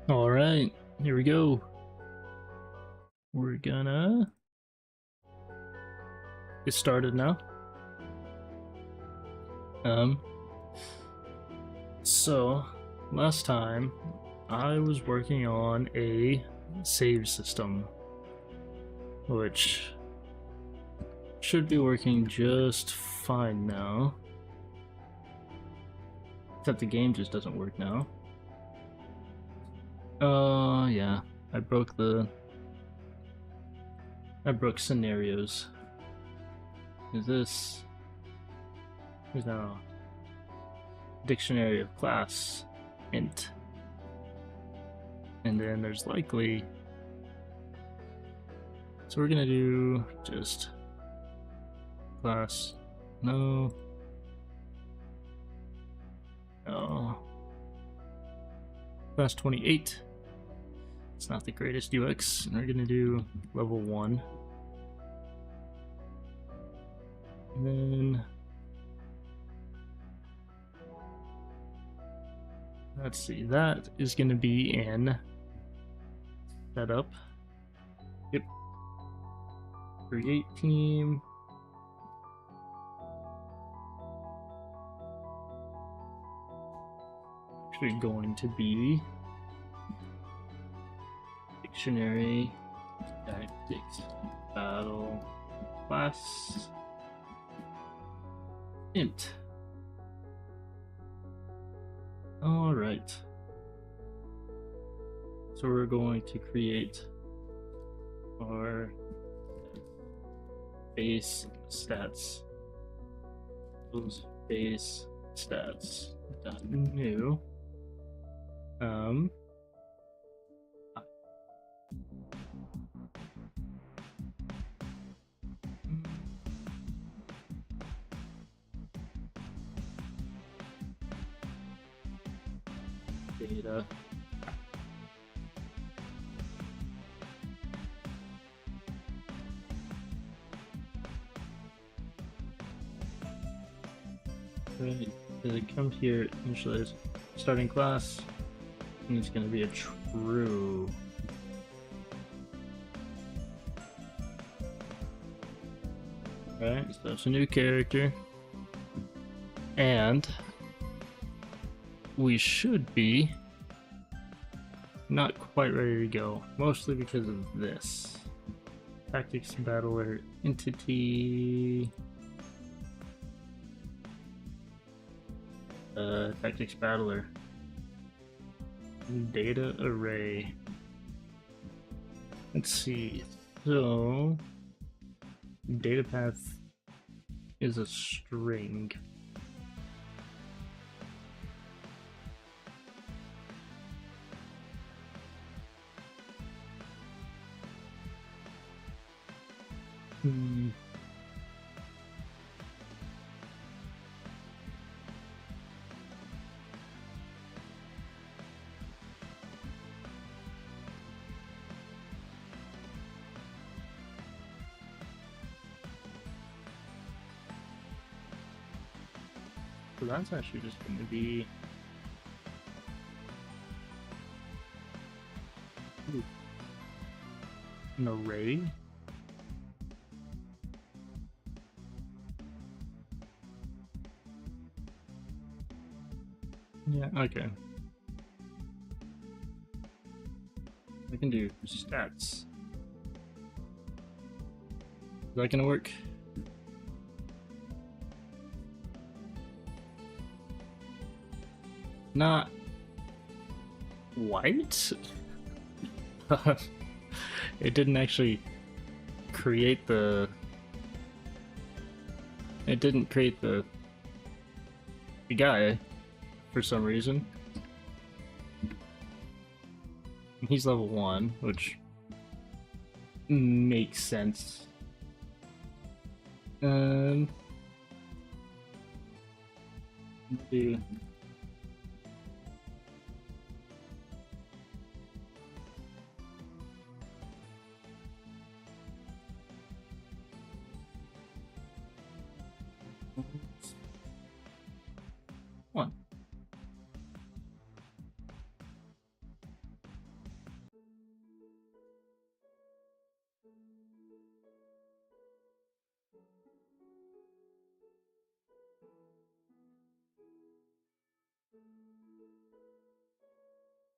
All right, here we go. We're gonna get started now. Um, so last time I was working on a save system, which should be working just fine now. Except the game just doesn't work now. Yeah, I broke scenarios. There's now dictionary of class int, and then there's likely, so we're gonna do just class no class 28. It's not the greatest UX, and we're gonna do level 1, and then let's see, that is going to be in setup. Yep. Create team. Actually going to be dictionary tactics battle class int. All right. So we're going to create our base stats. Those base stats dot new. Data. Right, so it comes here, initialize starting class, and it's going to be a true. Alright, so it's a new character, and we should be not quite ready to go, mostly because of this. Tactics battler entity. Tactics battler data array. Let's see. So data path is a string. So that's actually just going to be an array. Yeah, okay. I can do stats. Is that gonna work? Not white? It didn't actually create the... It didn't create the guy for some reason. He's level 1, which makes sense. Do one.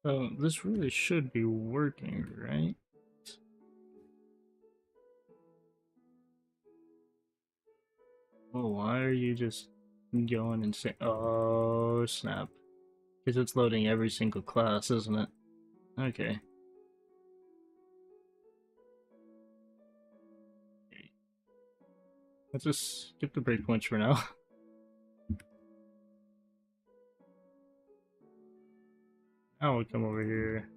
So this really should be working, right? Oh, why are you just going insane? Oh, snap. Because it's loading every single class, isn't it? Okay. Let's just skip the breakpoints for now. Now we'll come over here.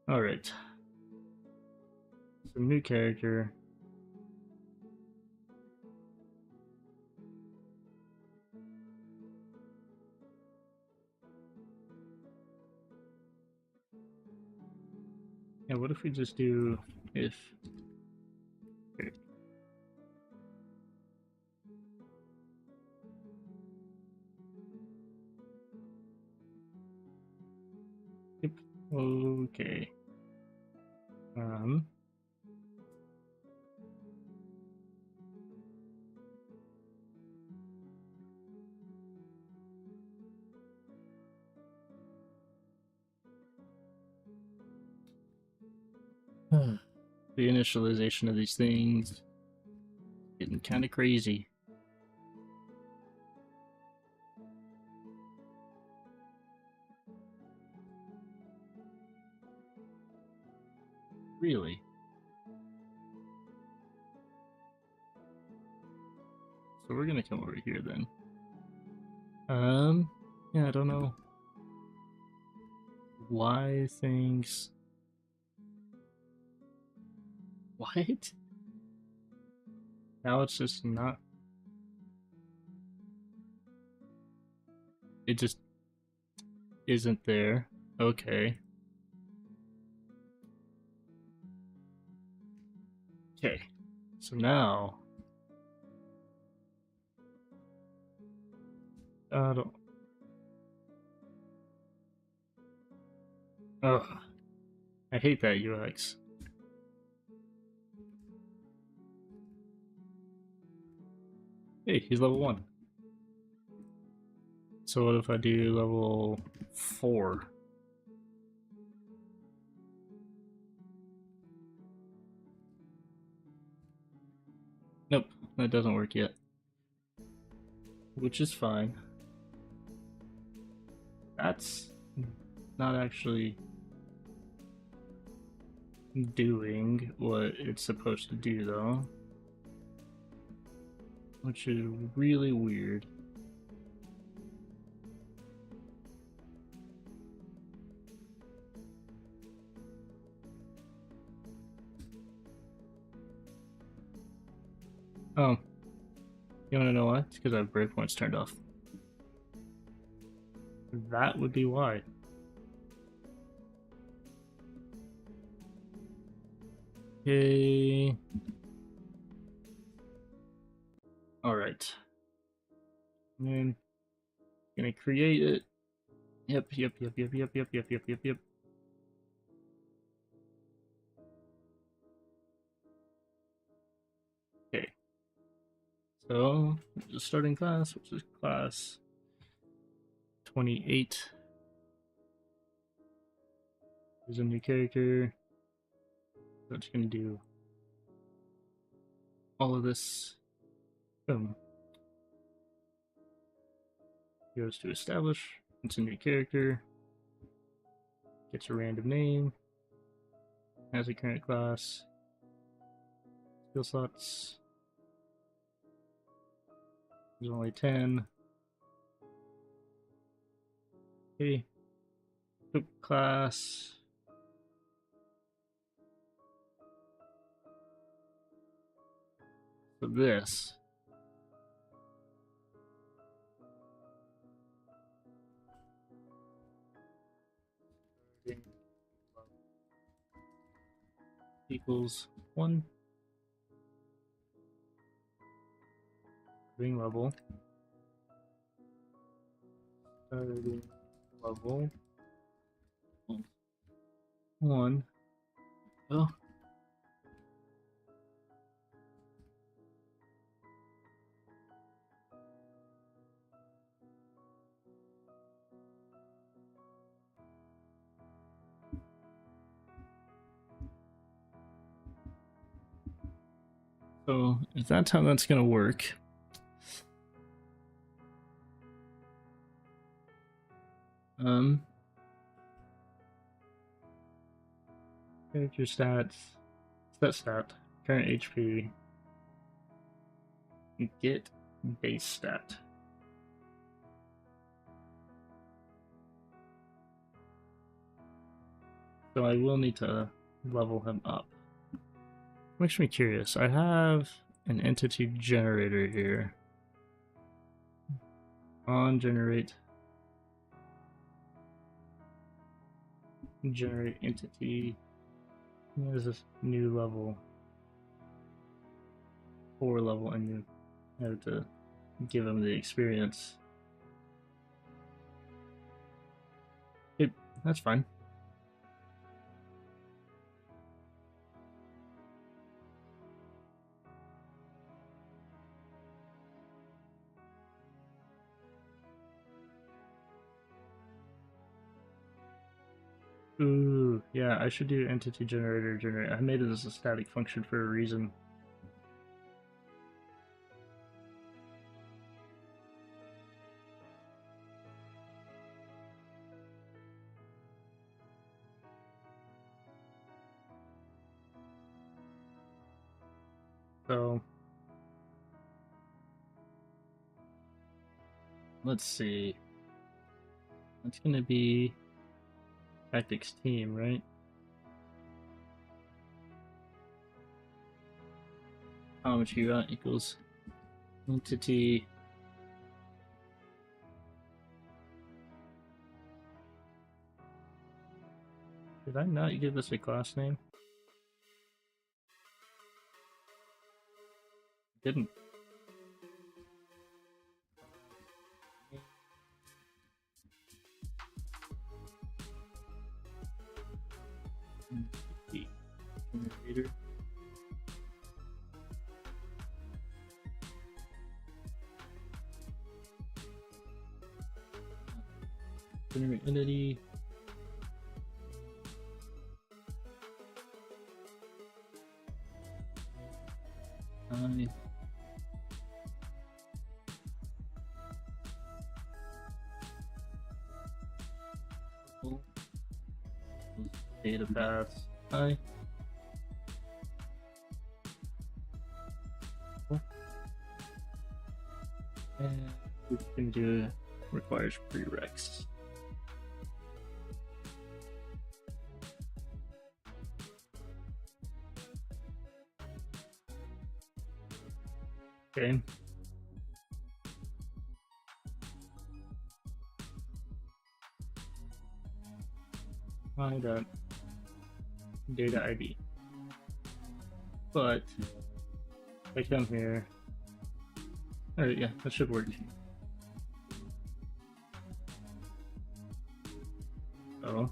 Alright. So new character. Yeah, what if we just do if? Okay. Yep. Okay. The initialization of these things getting kind of crazy. Really? So we're gonna come over here then. Yeah, I don't know why things. What? Now it's just not. It just isn't there. Okay. Okay. So now. I don't. Ugh. I hate that UX. Hey, he's level 1. So what if I do level 4? Nope, that doesn't work yet. Which is fine. That's not actually doing what it's supposed to do, though. Which is really weird. Oh. You wanna know why? It's because I have breakpoints turned off. That would be why. Okay. Alright. And then gonna create it. Yep. Okay. So, the starting class, which is class 28. There's a new character. So it's gonna do all of this. Boom. Goes to establish. It's a new character. Gets a random name. Has a current class. Skill slots. There's only 10. Okay. Group class. For this. Equals 1. Ring level. Starting level 1. Oh. So if that's how that's gonna work, character stats, stat, current HP, get base stat. So I will need to level him up. Makes me curious. I have an entity generator here. On generate entity. There's this new level, 4 level, and you have to give him the experience. Yep, that's fine. Ooh, yeah, I should do entity generator generate. I made it as a static function for a reason. So let's see. That's gonna be tactics team, right? How much you got equals entity. Did I not give this a class name? Didn't. Generator. Generate entity. Data paths. Hi. And we can do requires prereqs. Okay. Find out data ID. But if I come here. Alright, yeah, that should work. So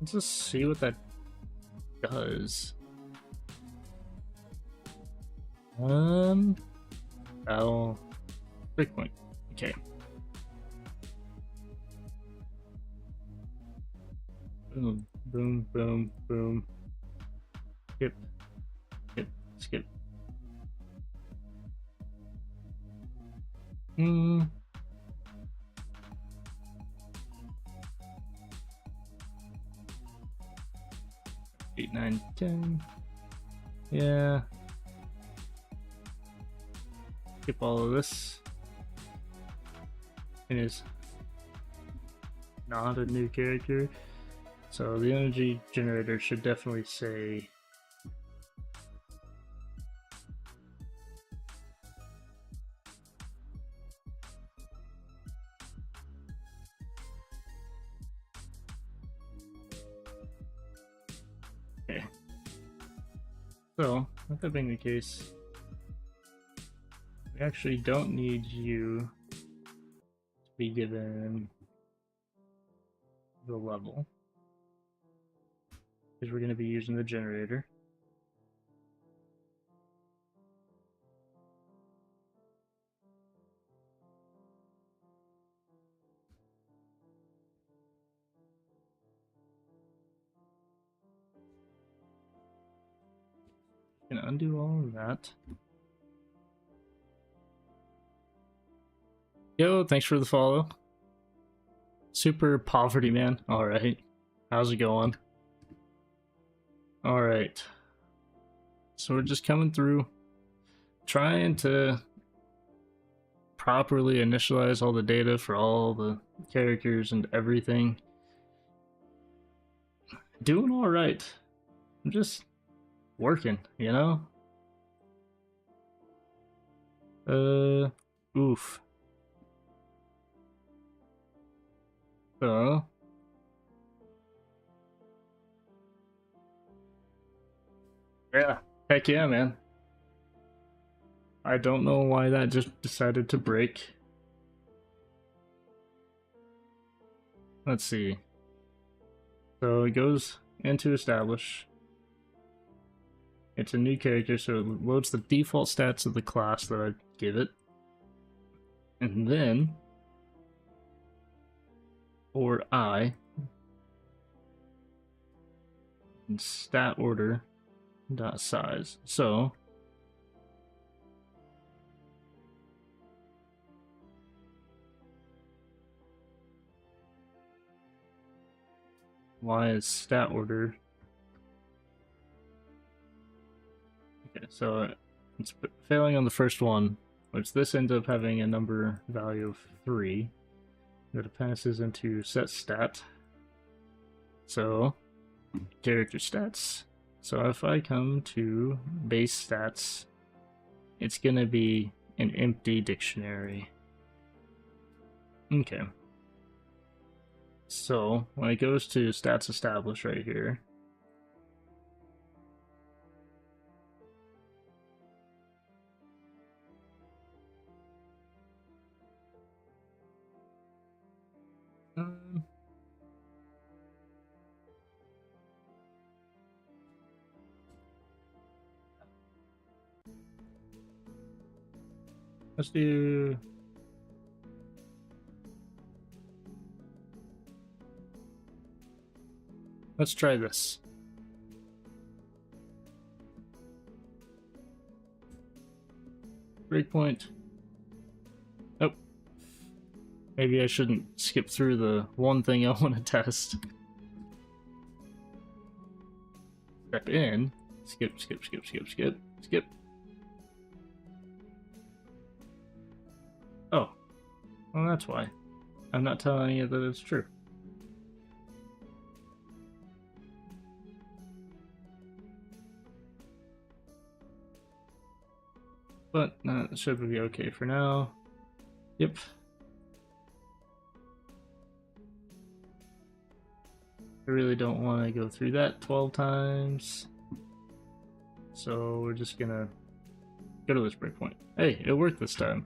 let's just see what that does. Oh, breakpoint. Okay. Boom, boom, boom, boom. Skip, skip, skip. Hmm. 8, 9, 10. Yeah. Skip all of this. It is not a new character. So the energy generator should definitely say okay. So, with that being the case, we actually don't need you to be given the level because we're going to be using the generator. Gonna undo all of that. Yo, thanks for the follow. Super poverty man. Alright. How's it going? Alright. So we're just coming through, trying to properly initialize all the data for all the characters and everything. Doing alright. I'm just working, you know? Oof. So, yeah, heck yeah, man. I don't know why that just decided to break. Let's see. So it goes into establish. It's a new character, so it loads the default stats of the class that I give it. And then, for I, in stat order dot size. So y is stat order. Okay, so it's failing on the first one, which this ends up having a number value of 3 that it passes into set stat. So character stats. So if I come to base stats, it's gonna be an empty dictionary. Okay. So when it goes to stats establish right here, let's try this. Breakpoint. Oh. Maybe I shouldn't skip through the one thing I want to test. Step in. Skip. Oh. Well, that's why. I'm not telling you that it's true. But that should be okay for now. Yep. I really don't want to go through that 12 times. So we're just gonna go to this breakpoint. Hey, it worked this time.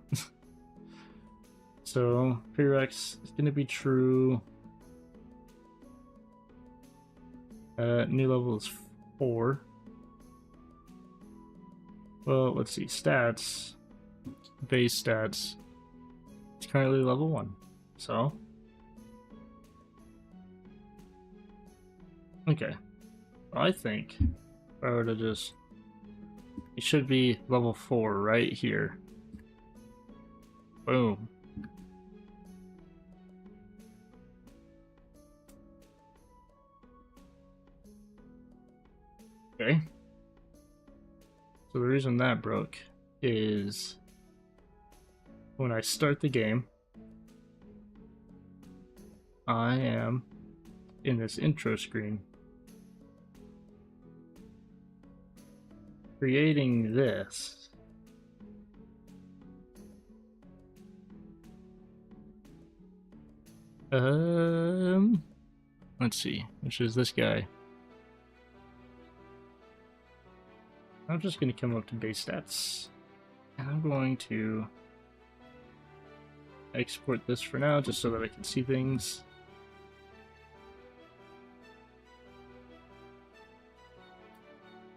So prereqs is gonna be true. New level is 4. Well, let's see. Stats. Base stats. It's currently level 1. So. Okay. Well, I think if I were to just. It should be level 4 right here. Boom. Okay. So the reason that broke is when I start the game, I am in this intro screen creating this. Let's see, which is this guy. I'm just going to come up to base stats, and I'm going to export this for now, just so that I can see things.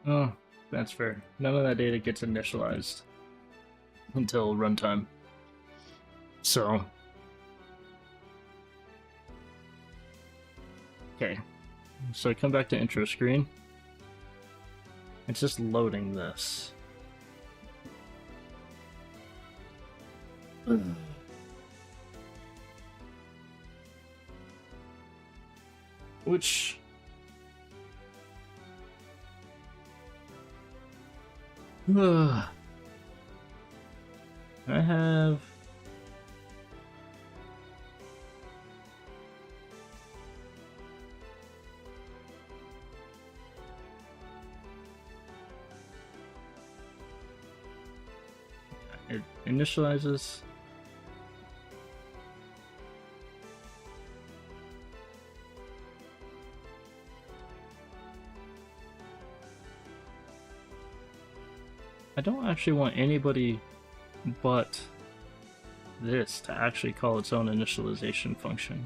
Oh, that's fair. None of that data gets initialized until runtime. So, okay. So I come back to intro screen. It's just loading this. Which I have it initializes. I don't actually want anybody but this to actually call its own initialization function.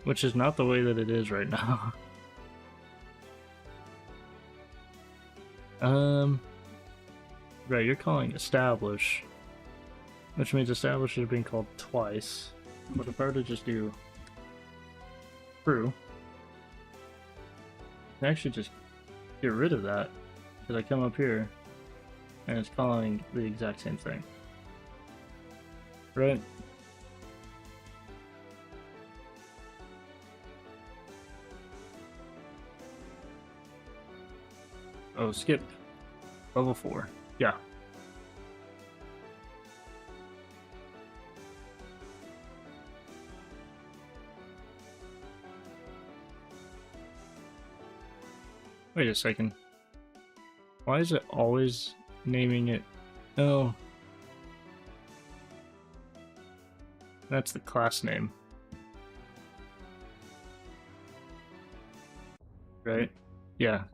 Which is not the way that it is right now. Right, you're calling establish, which means establish is being called twice. But if I were to just do true, I can actually just get rid of that, because I come up here and it's calling the exact same thing. Right? Oh, skip. Level 4. Yeah. Wait a second. Why is it always naming it? Oh. That's the class name. Right? Yeah.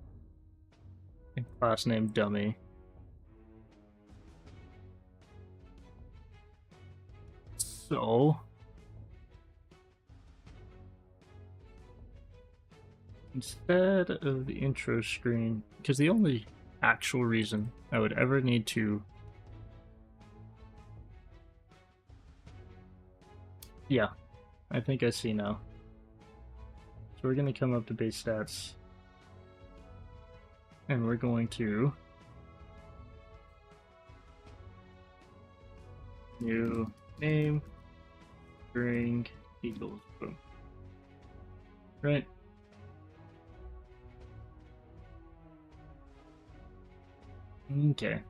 Class name dummy. So instead of the intro screen, because the only actual reason I would ever need to, yeah, I think I see now. So we're going to come up to base stats and we're going to new name string equals boom. Right? Okay.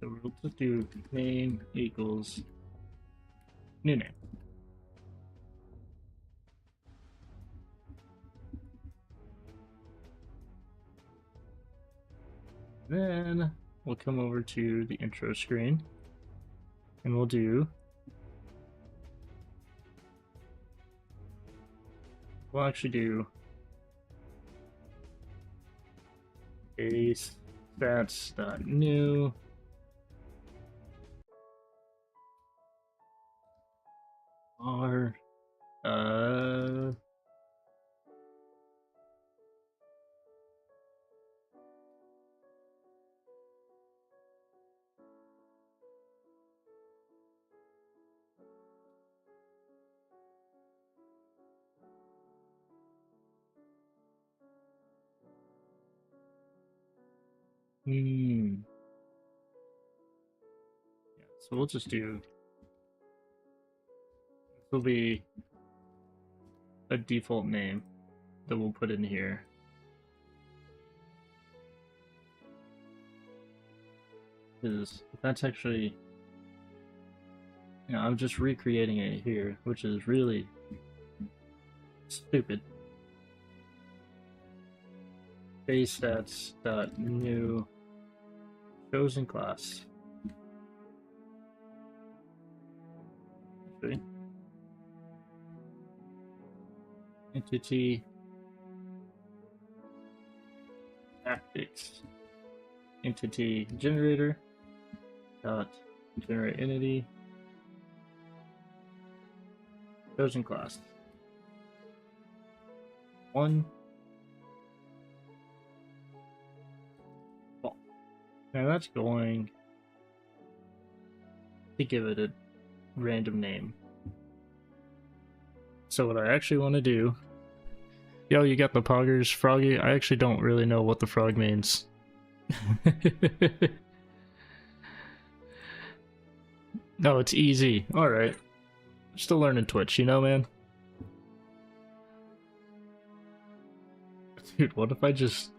So we'll just do name equals new name. Then we'll come over to the intro screen and we'll actually do base stats.new r yeah, so we'll just do, this will be a default name that we'll put in here. Because that's actually, I'm just recreating it here, which is really stupid. Base stats.new chosen class. Okay. Entity tactics. Entity generator dot generate entity chosen class 1. Now that's going to give it a random name. So what I actually want to do... Yo, you got the poggers, Froggy? I actually don't really know what the frog means. No, it's easy. Alright. Still learning Twitch, you know, man? Dude, what if I just...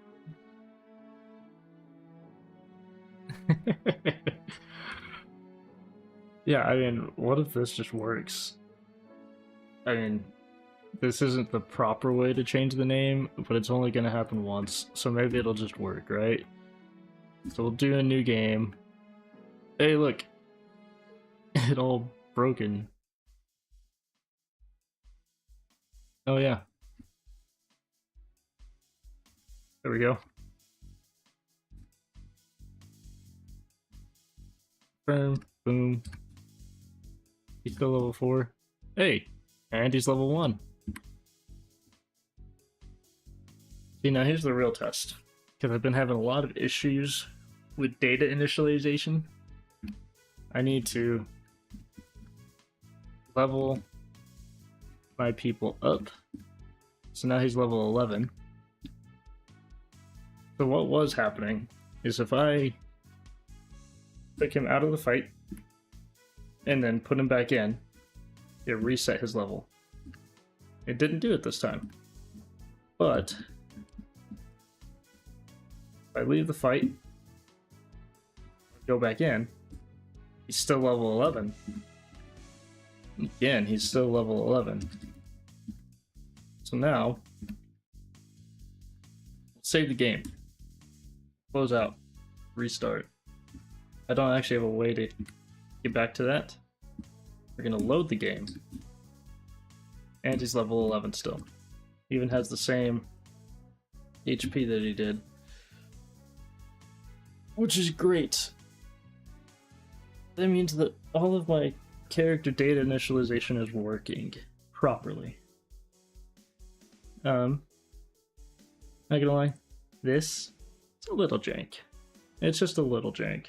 Yeah, I mean, what if this just works? I mean, this isn't the proper way to change the name, but it's only gonna happen once, so maybe it'll just work, right? So we'll do a new game. Hey, look! It all broken. Oh yeah. There we go. Confirm. Boom. He's still level 4. Hey! And he's level 1. See, now here's the real test. Because I've been having a lot of issues with data initialization. I need to level my people up. So now he's level 11. So what was happening is if I took him out of the fight and then put him back in, it reset his level. It didn't do it this time. But if I leave the fight, go back in, he's still level 11. Again, he's still level 11. So now, save the game. Close out. Restart. I don't actually have a way to get back to that. We're gonna load the game. And he's level 11 still. He even has the same HP that he did. Which is great. That means that all of my character data initialization is working properly. Not gonna lie, this is a little jank. It's just a little jank.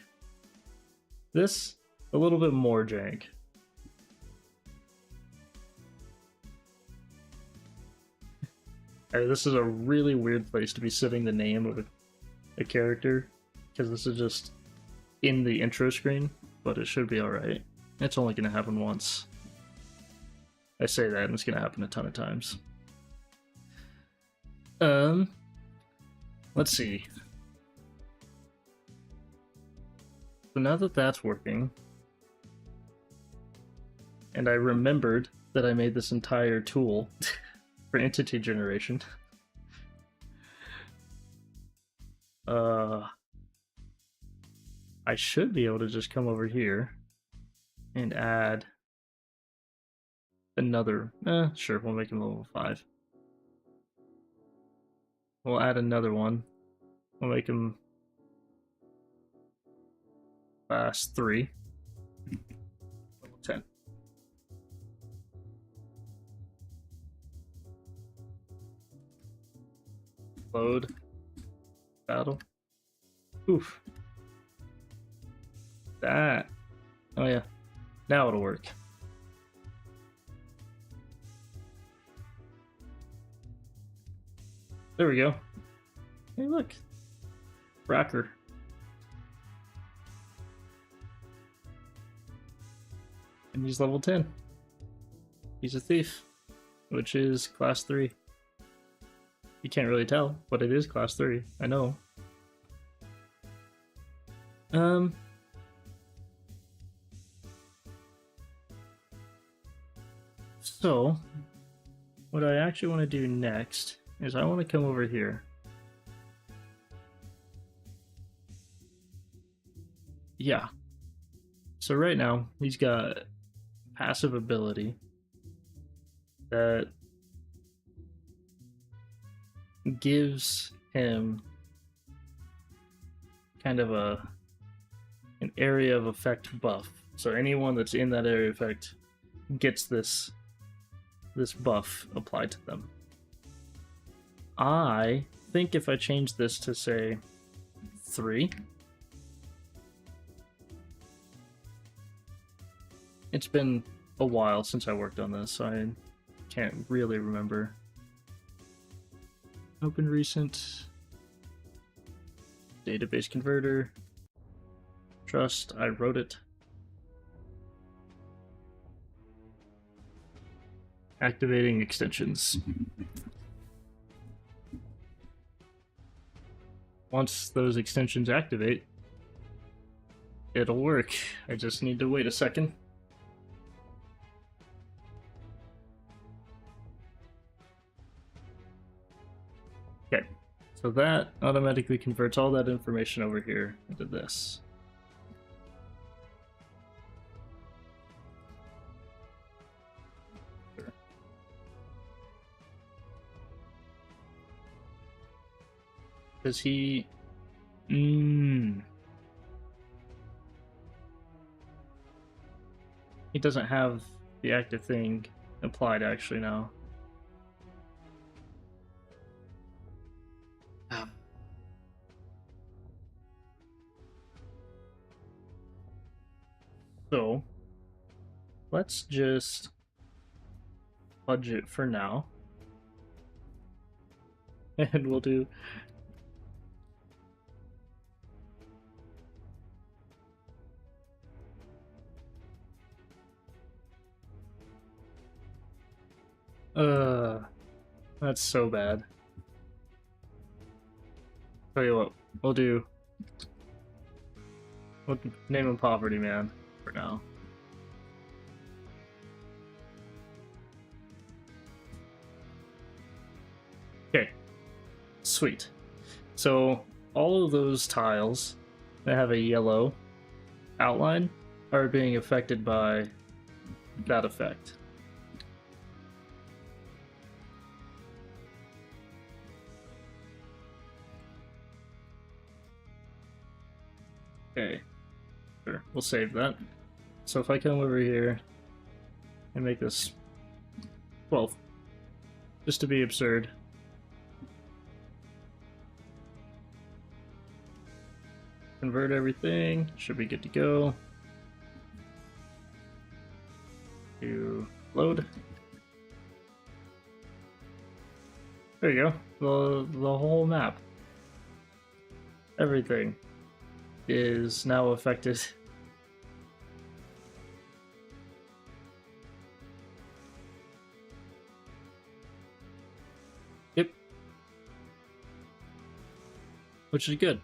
This, a little bit more jank. This is a really weird place to be setting the name of a character, because this is just in the intro screen, but it should be alright. It's only gonna happen once. I say that and it's gonna happen a ton of times. Let's see. So now that that's working, and I remembered that I made this entire tool for entity generation, I should be able to just come over here and add another, sure, we'll make him level 5. We'll add another one. We'll make him class 3. Level 10. Load. Battle. Oof. That. Oh yeah. Now it'll work. There we go. Hey, look. Racker. And he's level 10. He's a thief, which is class 3. You can't really tell, but it is class 3. I know. So, what I actually want to do next is I want to come over here. Yeah. So right now, he's got passive ability that gives him kind of an area of effect buff. So anyone that's in that area of effect gets this buff applied to them. I think if I change this to, say, 3, It's been a while since I worked on this, so I can't really remember. Open recent. Database converter. Trust, I wrote it. Activating extensions. Once those extensions activate, it'll work. I just need to wait a second. Okay, so that automatically converts all that information over here into this. Does he... He doesn't have the active thing applied actually now. Oh. So, let's just budget for now. And we'll do... That's so bad. Tell you what, we'll name him Poverty Man for now. Okay, sweet. So all of those tiles that have a yellow outline are being affected by that effect. Okay, sure, we'll save that. So if I come over here and make this 12, just to be absurd. Convert everything, should be good to go. To load. There you go, the whole map. Everything is now affected. Yep. Which is good.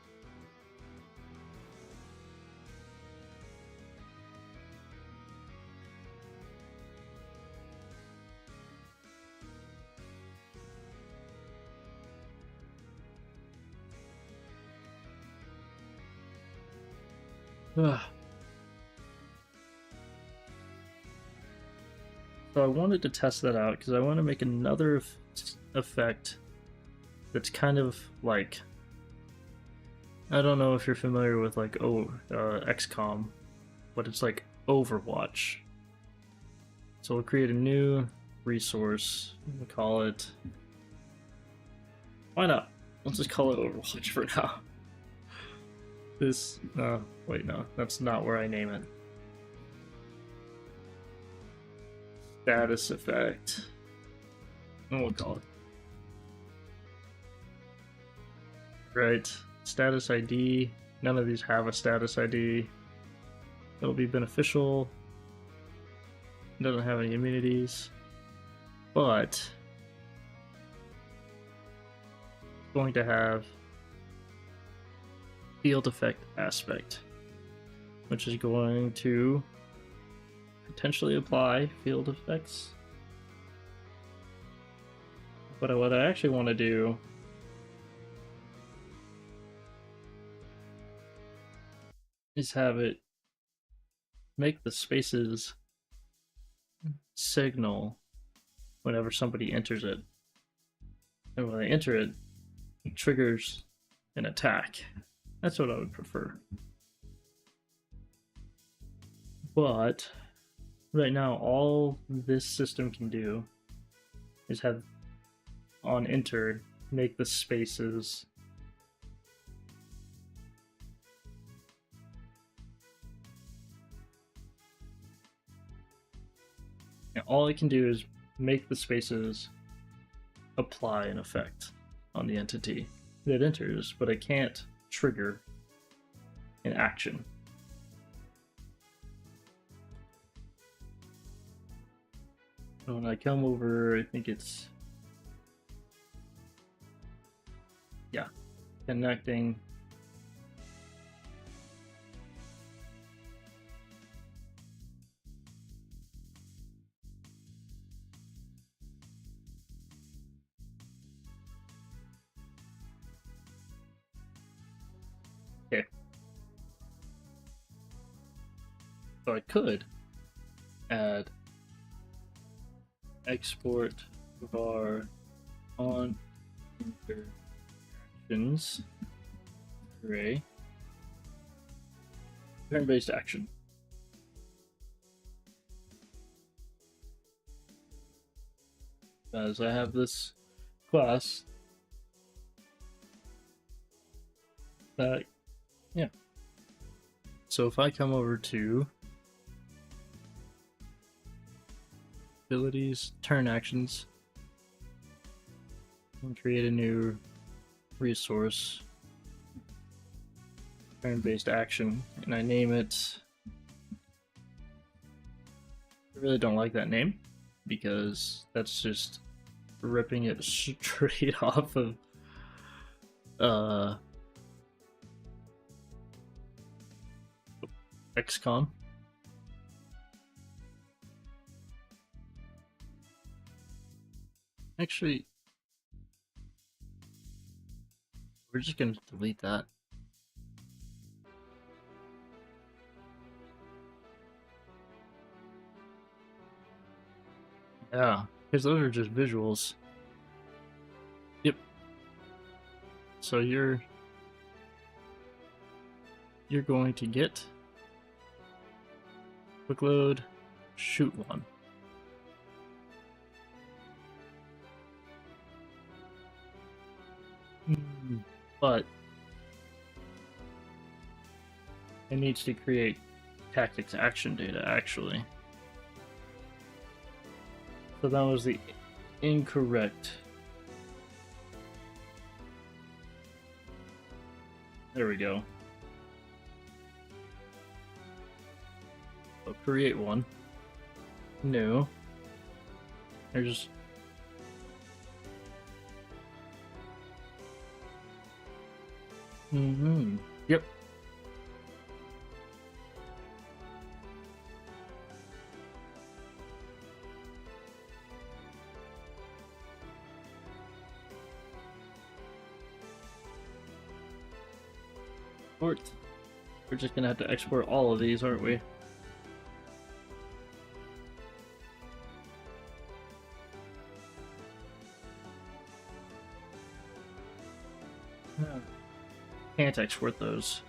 Ugh. So I wanted to test that out because I want to make another effect that's kind of like, I don't know if you're familiar with like XCOM, but it's like Overwatch. So we'll create a new resource. We'll call it, why not? Let's just call it Overwatch for now. This, wait, no, that's not where I name it. Status effect. And we'll call it. Right, status ID. None of these have a status ID. It'll be beneficial. It doesn't have any immunities. But it's going to have field effect aspect, which is going to potentially apply field effects. But what I actually want to do is have it make the spaces signal whenever somebody enters it. And when they enter it, it triggers an attack. That's what I would prefer. But right now, all this system can do is have on enter make the spaces And all I can do is make the spaces apply an effect on the entity that enters, but I can't trigger an action. So when I come over, I think it's, yeah, connecting. Okay. So I could add export var on interactions array turn-based action. As I have this class that, yeah. So if I come over to abilities, turn actions, and create a new resource, turn-based action, and I name it, I really don't like that name because that's just ripping it straight off of XCOM. Actually, we're just gonna delete that. Yeah, because those are just visuals. Yep. So you're going to get quick load, shoot one. But it needs to create tactics action data actually. So that was the incorrect. There we go. So create one. New. There's Yep. Export. We're just gonna have to export all of these, aren't we? Can't export those.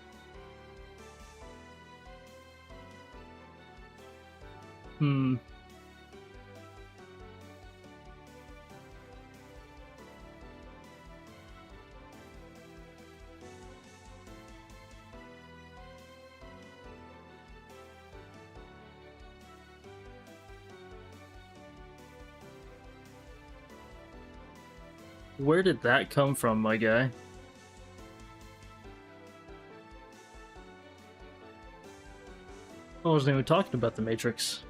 Where did that come from, my guy? I wasn't even talking about the Matrix.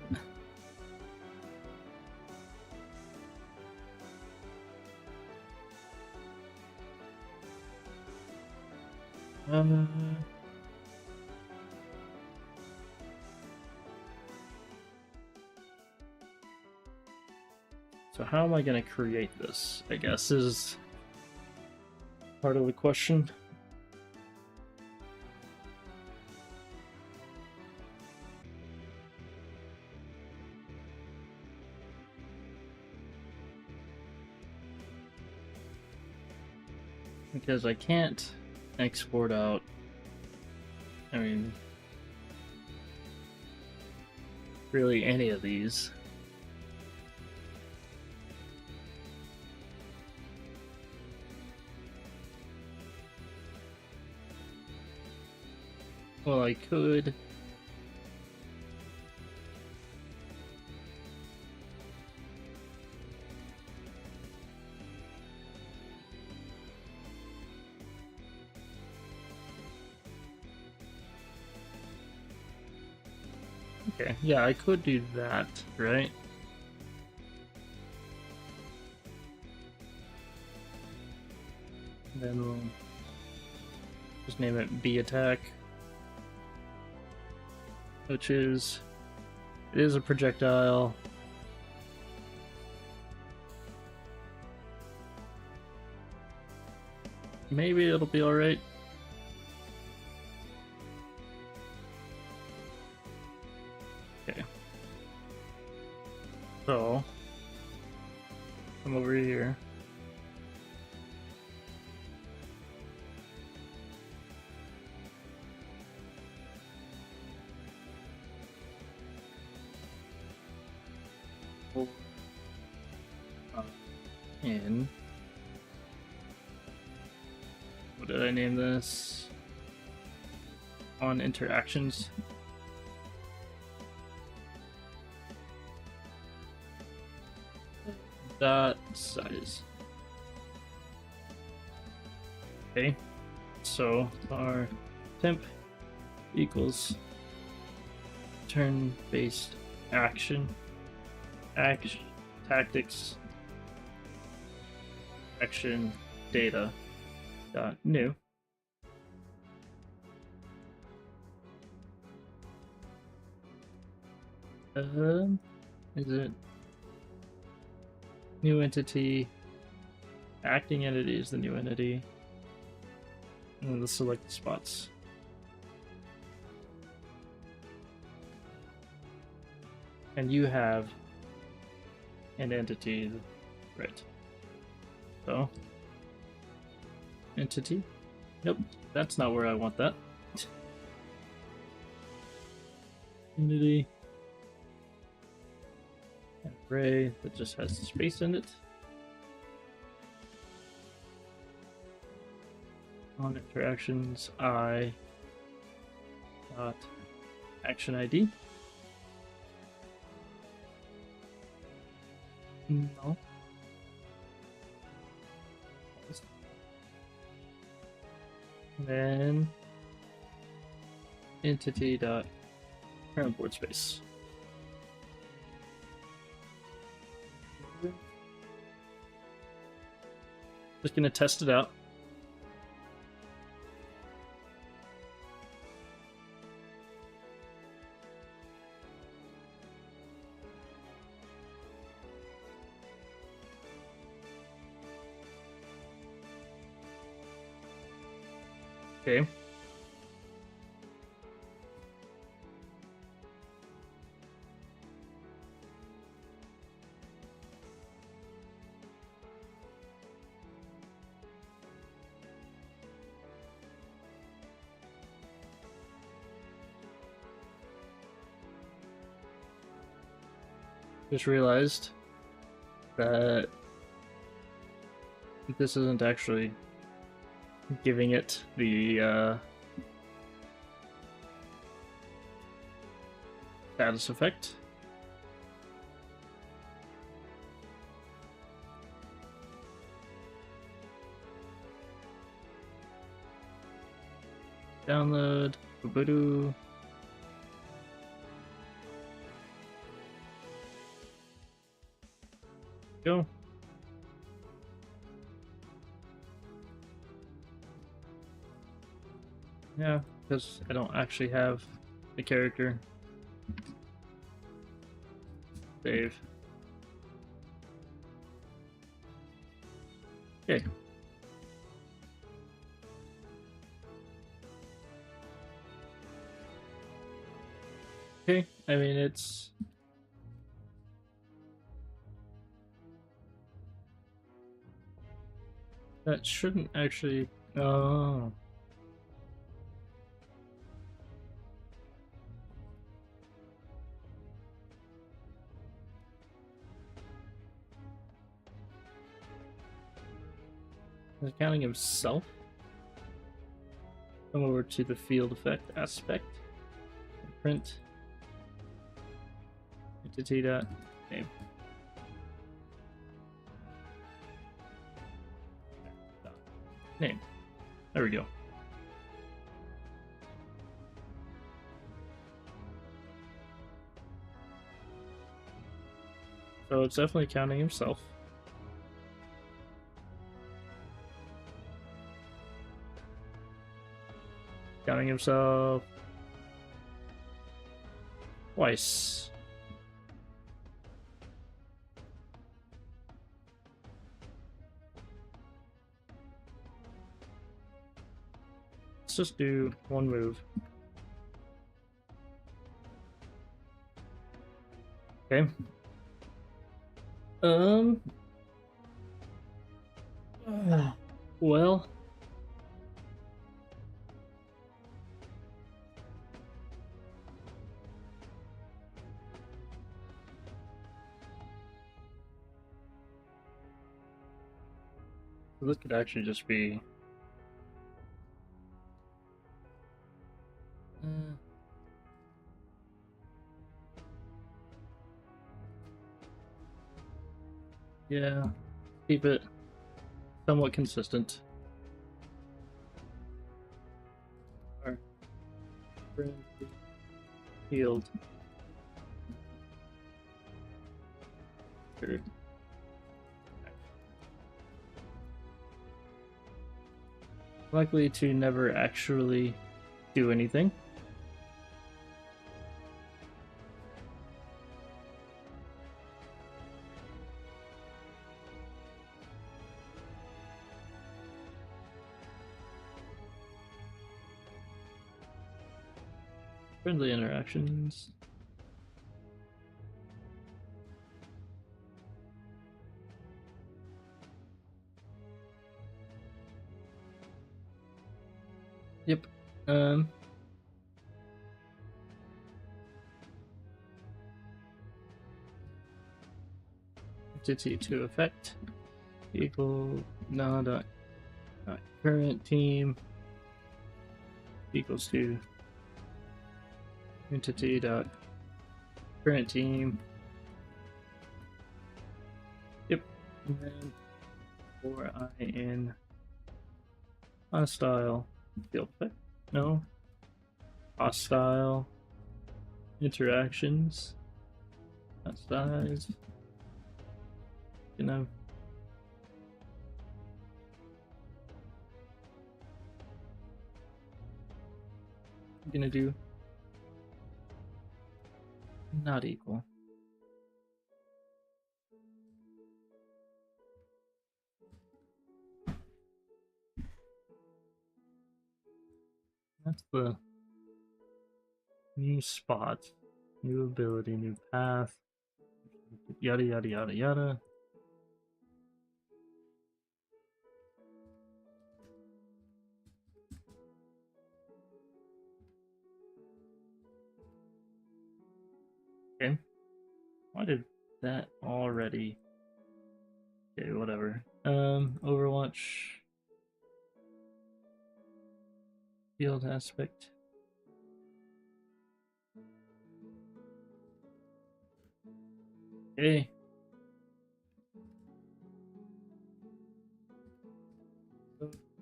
So how am I going to create this, I guess, is part of the question. Because I can't export out, I mean, really any of these. Well, I could Okay, yeah, I could do that, right? Then we'll just name it B attack, which is, it is a projectile. Maybe it'll be alright. Okay. So, come over here. In, what did I name this? On interactions. That size. Okay, so our temp equals turn-based action tactics action data dot new. Is it new entity? Acting entity is the new entity. And let's select the spots. And you have an entity, right? So, entity? Nope, that's not where I want that. Entity. Array that just has space in it. On interactions, I dot action ID. No. Then entity dot parent board space. Just gonna test it out. Okay. Just realized that this isn't actually giving it the status effect. Download Godot. Go. Yeah, because I don't actually have the character. Save. Okay. Okay, I mean, it's... That shouldn't actually... Oh... Is it counting himself? Come over to the field effect aspect. Print. Entity dot name. Name. There we go. So it's definitely counting himself. Counting himself twice. Let's just do one move. Okay. Well. This could actually just be... yeah, keep it somewhat consistent. Alright. Healed. Sure. Likely to never actually do anything. Friendly interactions. Yep. Entity to effect equal not current team equals to entity dot current team. Yep. And then for I in hostile field effect. No. Hostile interactions. Not size. You know. I'm gonna do not equal. That's the new spot, new ability, new path, yada yada yada yada. Okay. Why did that already? Okay, whatever. Overwatch field aspect. Okay.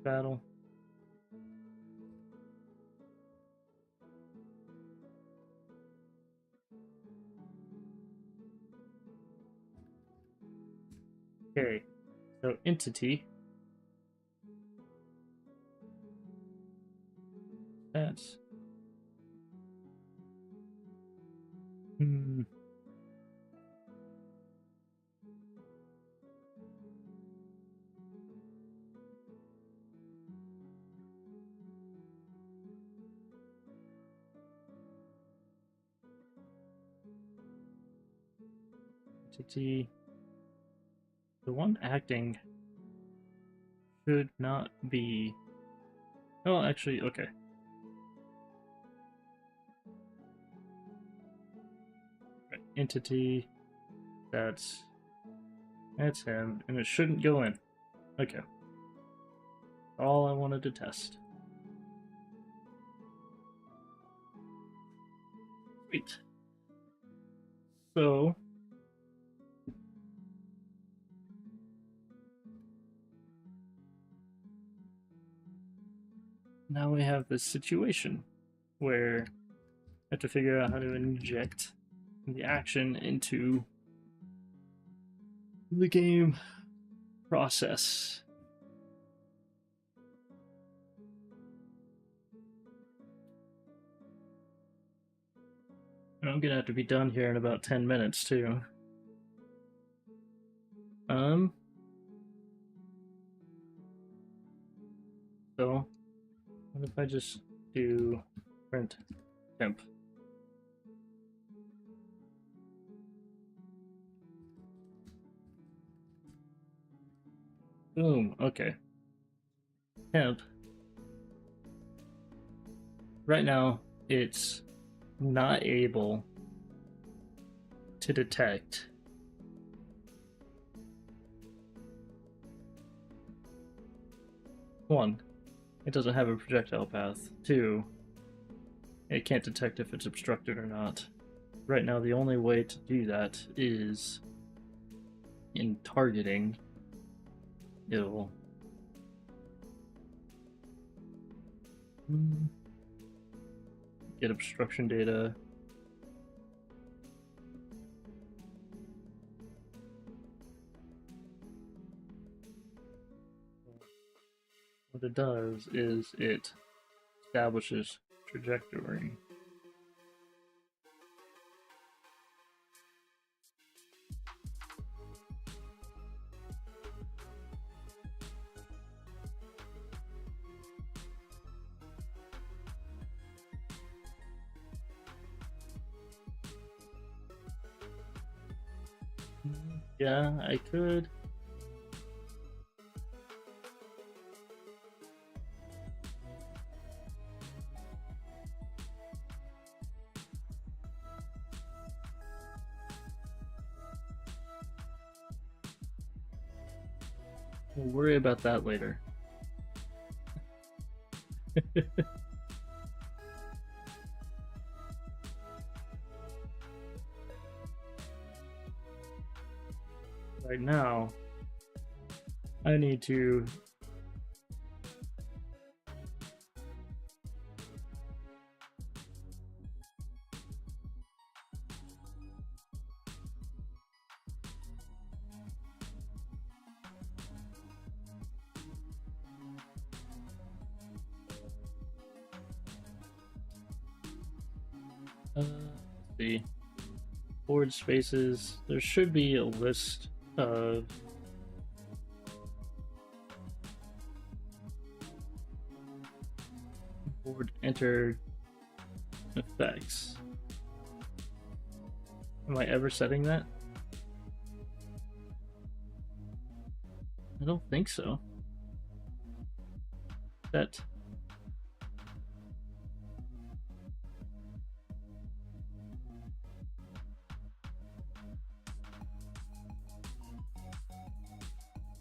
Battle. Okay. So entity. That's entity. The one acting should not be. Oh, actually, okay. Right. Entity. That's him, and it shouldn't go in. Okay. All I wanted to test. Sweet. So now we have this situation where I have to figure out how to inject the action into the game process. I'm gonna have to be done here in about 10 minutes too. So what if I just do print temp? Boom, okay. Temp. Right now, it's not able to detect one, it doesn't have a projectile path. Two, it can't detect if it's obstructed or not. Right now, the only way to do that is in targeting. It'll get obstruction data. What it does is it establishes trajectory. Yeah, I could. We'll worry about that later. Right now, I need to see board spaces. There should be a list of board enter effects. Am I ever setting that? I don't think so. Set.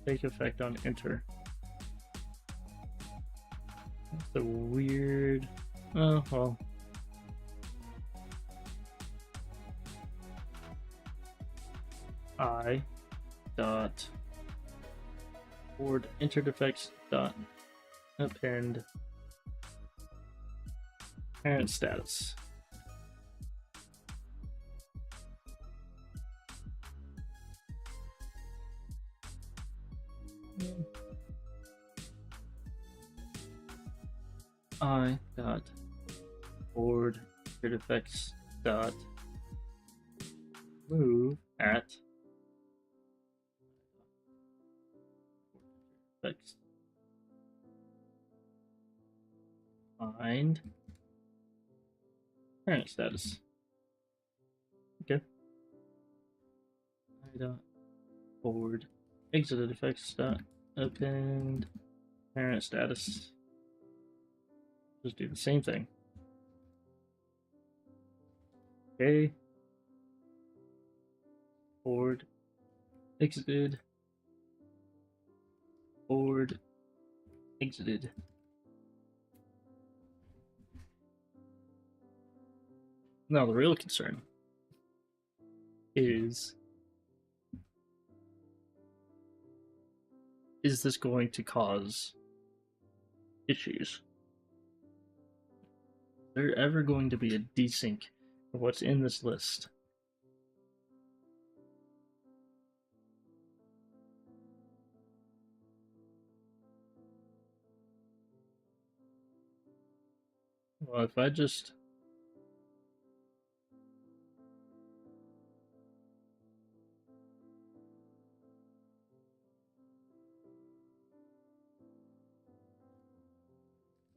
Take effect on enter. That's a weird. Oh, well. I dot board entered effects dot append parent status. I dot board entered effects dot move at effects find parent status. Okay. I dot board exited effects dot append parent status. Just do the same thing. Okay. Board exited. Board exited. Now the real concern is this going to cause issues? Is there ever going to be a desync of what's in this list? Well, if I just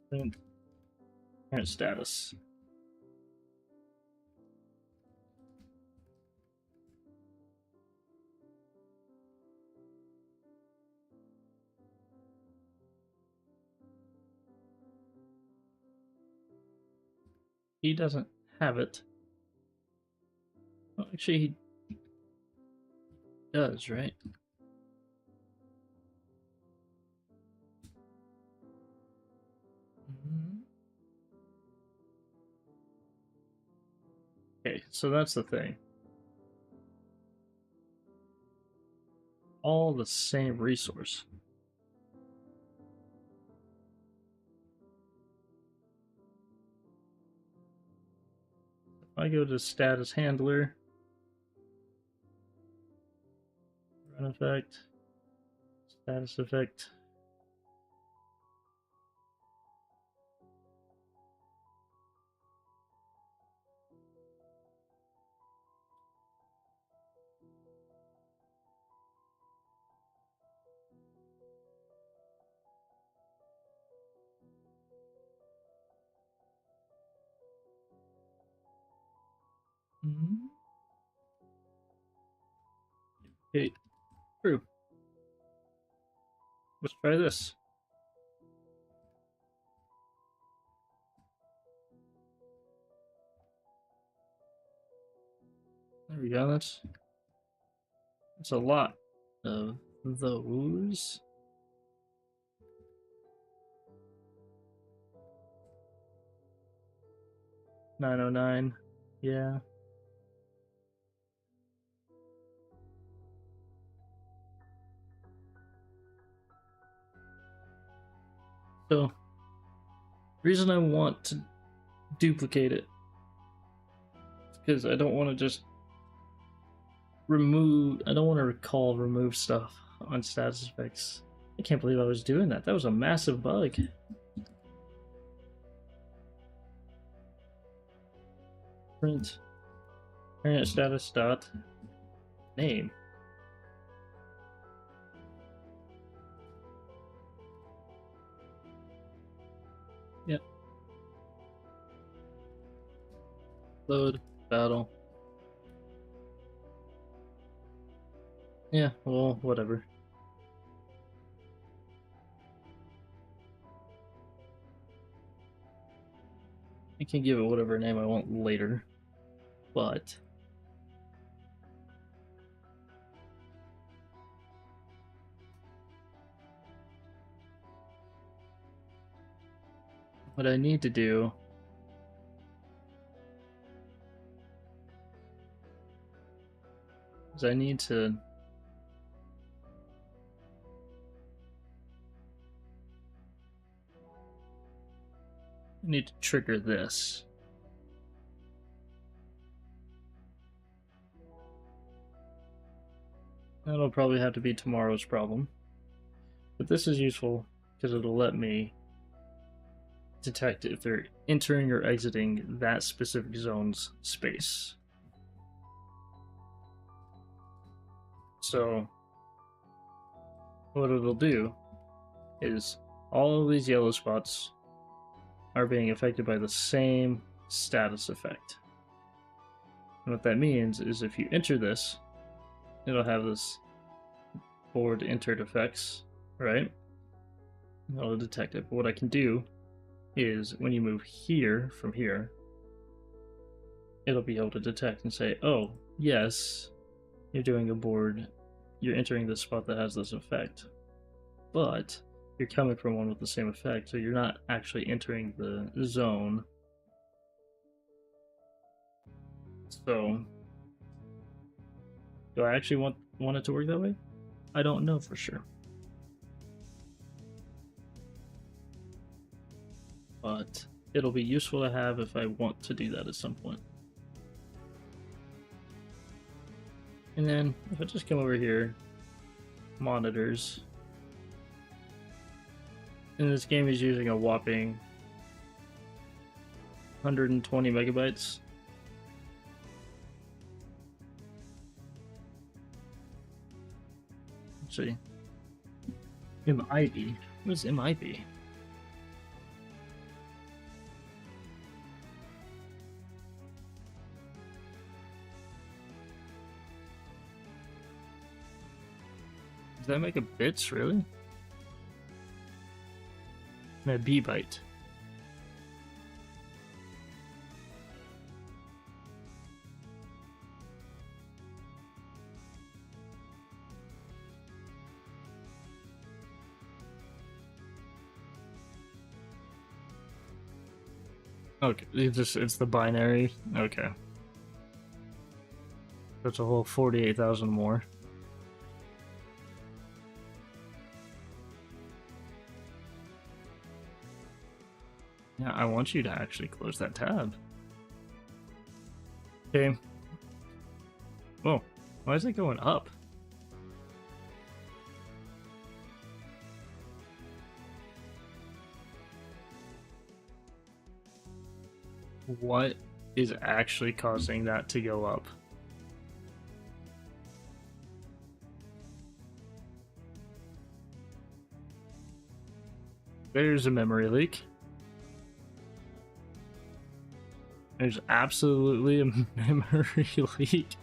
print current status. He doesn't have it. Well, actually, he does, right? Okay, so that's the thing. All the same resource. If I go to status handler, run effect, status effect. Okay, true. Let's try this. There we go. That's a lot of those. $909. Yeah. So, reason I want to duplicate it is because I don't want to just remove. I don't want to remove stuff on status effects. I can't believe I was doing that. That was a massive bug. Print current status dot name. Yep. Load battle. Yeah, well, whatever. I can give it whatever name I want later, but what I need to do is I need to trigger this. That'll probably have to be tomorrow's problem. But this is useful because it'll let me detect if they're entering or exiting that specific zone's space. So what it'll do is all of these yellow spots are being affected by the same status effect. And what that means is if you enter this, it'll have this board entered effects, right? It'll detect it. But what I can do is when you move here from here, it'll be able to detect and say, oh, yes, you're doing a board, you're entering this spot that has this effect, but you're coming from one with the same effect, so you're not actually entering the zone. So, do I actually want it to work that way? I don't know for sure. But it'll be useful to have if I want to do that at some point. And then if I just come over here, monitors, and this game is using a whopping 120 megabytes. Let's see. MIB. What is MIB? Does that make a bits, really? No, B byte. Okay, it's the binary. Okay. That's a whole 48,000 more. Yeah, I want you to actually close that tab. Okay. Whoa, why is it going up? What is actually causing that to go up? There's a memory leak. There's absolutely a memory leak.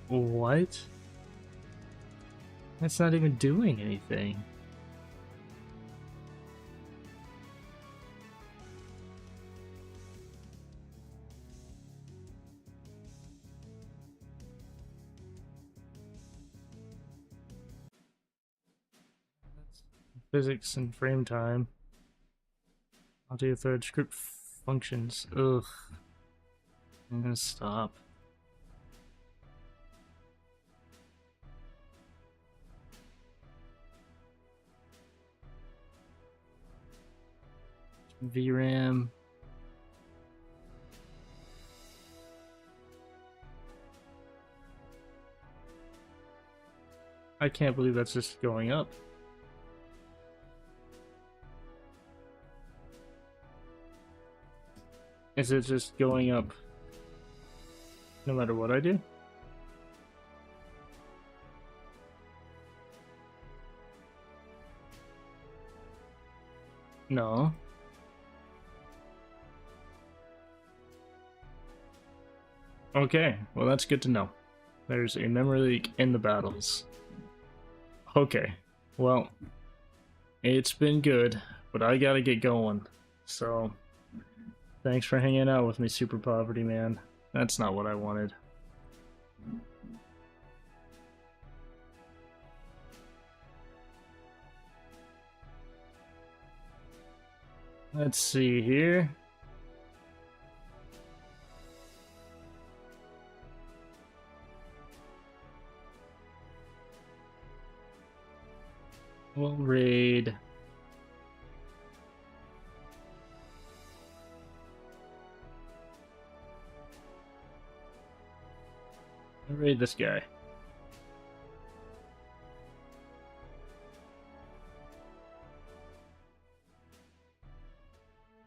What? That's not even doing anything. Physics and frame time. Audio thread script functions. Ugh. I'm gonna stop. VRAM. I can't believe that's just going up. Is it just going up no matter what I do? No. Okay, well that's good to know. There's a memory leak in the battles. Okay, well, it's been good, but I gotta get going. So, thanks for hanging out with me, Super Poverty Man. That's not what I wanted. Let's see here. We'll raid. I'll raid this guy.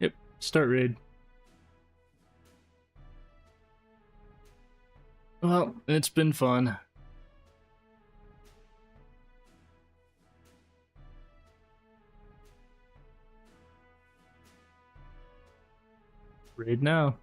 Yep, start raid. Well, it's been fun. Raid now.